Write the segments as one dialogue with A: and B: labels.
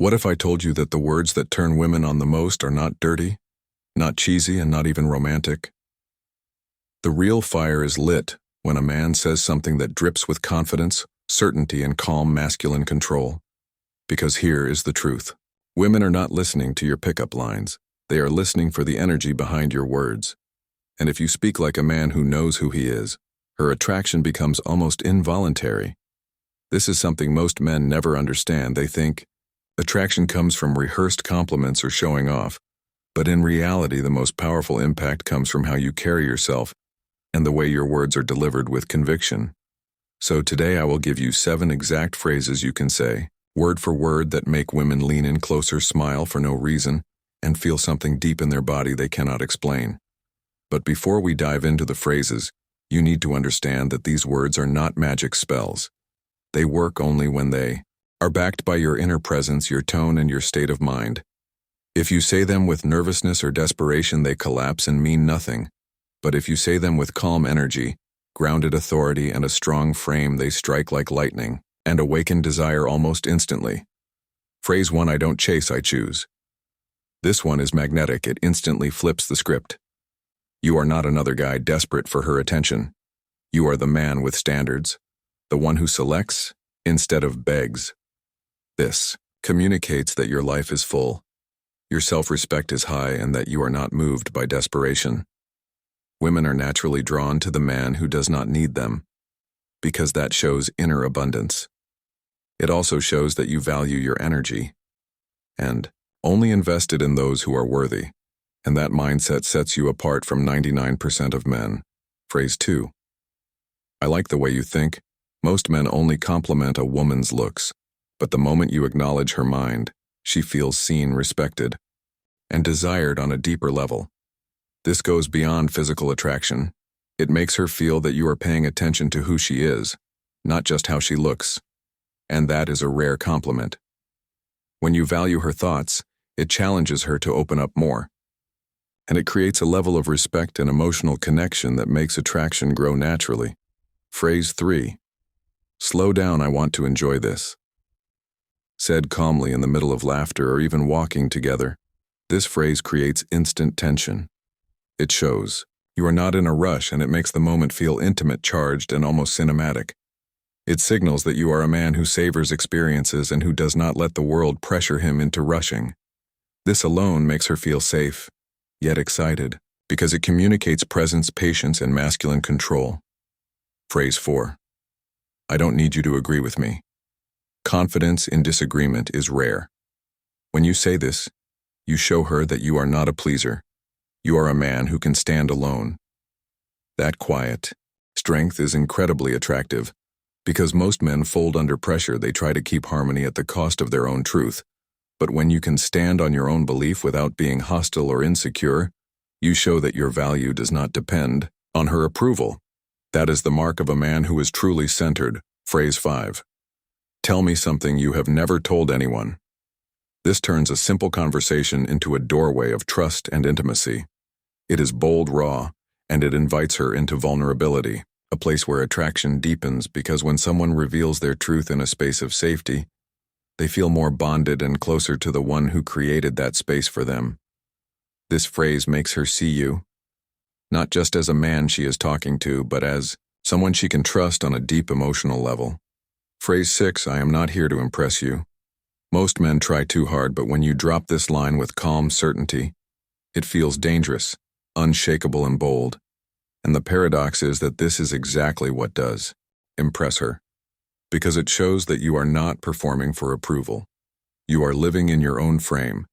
A: What if I told you that the words that turn women on the most are not dirty, not cheesy, and not even romantic? The real fire is lit when a man says something that drips with confidence, certainty, and calm masculine control. Because here is the truth. Women are not listening to your pickup lines. They are listening for the energy behind your words. And if you speak like a man who knows who he is, her attraction becomes almost involuntary. This is something most men never understand. They think attraction comes from rehearsed compliments or showing off. But in reality, the most powerful impact comes from how you carry yourself and the way your words are delivered with conviction. So today I will give you 7 exact phrases you can say, word for word, that make women lean in closer, smile for no reason, and feel something deep in their body they cannot explain. But before we dive into the phrases, you need to understand that these words are not magic spells. They work only when they are backed by your inner presence, your tone, and your state of mind. If you say them with nervousness or desperation, they collapse and mean nothing. But if you say them with calm energy, grounded authority, and a strong frame, they strike like lightning and awaken desire almost instantly. Phrase 1: I don't chase, I choose. This one is magnetic. It instantly flips the script. You are not another guy desperate for her attention. You are the man with standards, the one who selects instead of begs. This communicates that your life is full, your self-respect is high, and that you are not moved by desperation. Women are naturally drawn to the man who does not need them, because that shows inner abundance. It also shows that you value your energy, and only invested in those who are worthy, and that mindset sets you apart from 99% of men. Phrase 2: I like the way you think. Most men only compliment a woman's looks, but the moment you acknowledge her mind, she feels seen, respected, and desired on a deeper level. This goes beyond physical attraction. It makes her feel that you are paying attention to who she is, not just how she looks. And that is a rare compliment. When you value her thoughts, it challenges her to open up more. And it creates a level of respect and emotional connection that makes attraction grow naturally. Phrase 3: Slow down, I want to enjoy this. Said calmly in the middle of laughter or even walking together, this phrase creates instant tension. It shows you are not in a rush, and it makes the moment feel intimate, charged, and almost cinematic. It signals that you are a man who savors experiences and who does not let the world pressure him into rushing. This alone makes her feel safe, yet excited, because it communicates presence, patience, and masculine control. Phrase 4: I don't need you to agree with me. Confidence in disagreement is rare. When you say this, you show her that you are not a pleaser. You are a man who can stand alone. That quiet strength is incredibly attractive, because most men fold under pressure. They try to keep harmony at the cost of their own truth. But when you can stand on your own belief without being hostile or insecure, you show that your value does not depend on her approval. That is the mark of a man who is truly centered. Phrase 5: Tell me something you have never told anyone. This turns a simple conversation into a doorway of trust and intimacy. It is bold, raw, and it invites her into vulnerability, a place where attraction deepens, because when someone reveals their truth in a space of safety, they feel more bonded and closer to the one who created that space for them. This phrase makes her see you, not just as a man she is talking to, but as someone she can trust on a deep emotional level. Phrase 6: I am not here to impress you. Most men try too hard, but when you drop this line with calm certainty, it feels dangerous, unshakable, and bold. And the paradox is that this is exactly what does impress her, because it shows that you are not performing for approval. You are living in your own frame,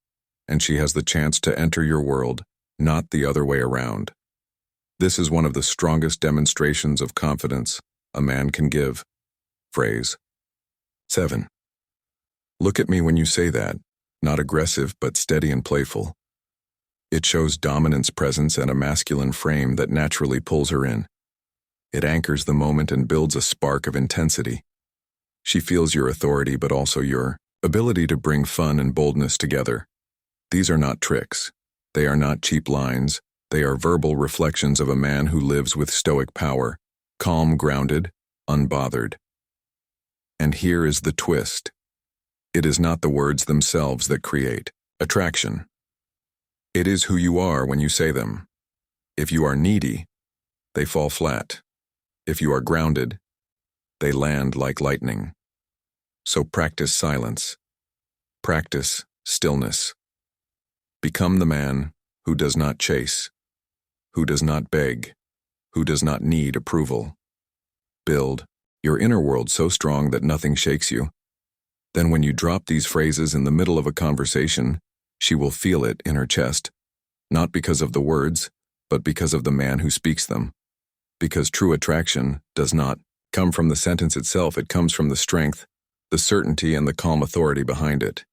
A: and she has the chance to enter your world, not the other way around. This is one of the strongest demonstrations of confidence a man can give. Phrase 7: Look at me when you say that, not aggressive but steady and playful. It shows dominance, presence, and a masculine frame that naturally pulls her in. It anchors the moment and builds a spark of intensity. She feels your authority, but also your ability to bring fun and boldness together. These are not tricks. They are not cheap lines. They are verbal reflections of a man who lives with stoic power, calm, grounded, unbothered. And here is the twist. It is not the words themselves that create attraction. It is who you are when you say them. If you are needy, they fall flat. If you are grounded, they land like lightning. So practice silence. Practice stillness. Become the man who does not chase, who does not beg, who does not need approval. Build your inner world so strong that nothing shakes you. Then when you drop these phrases in the middle of a conversation, she will feel it in her chest, not because of the words, but because of the man who speaks them. Because true attraction does not come from the sentence itself, it comes from the strength, the certainty, and the calm authority behind it.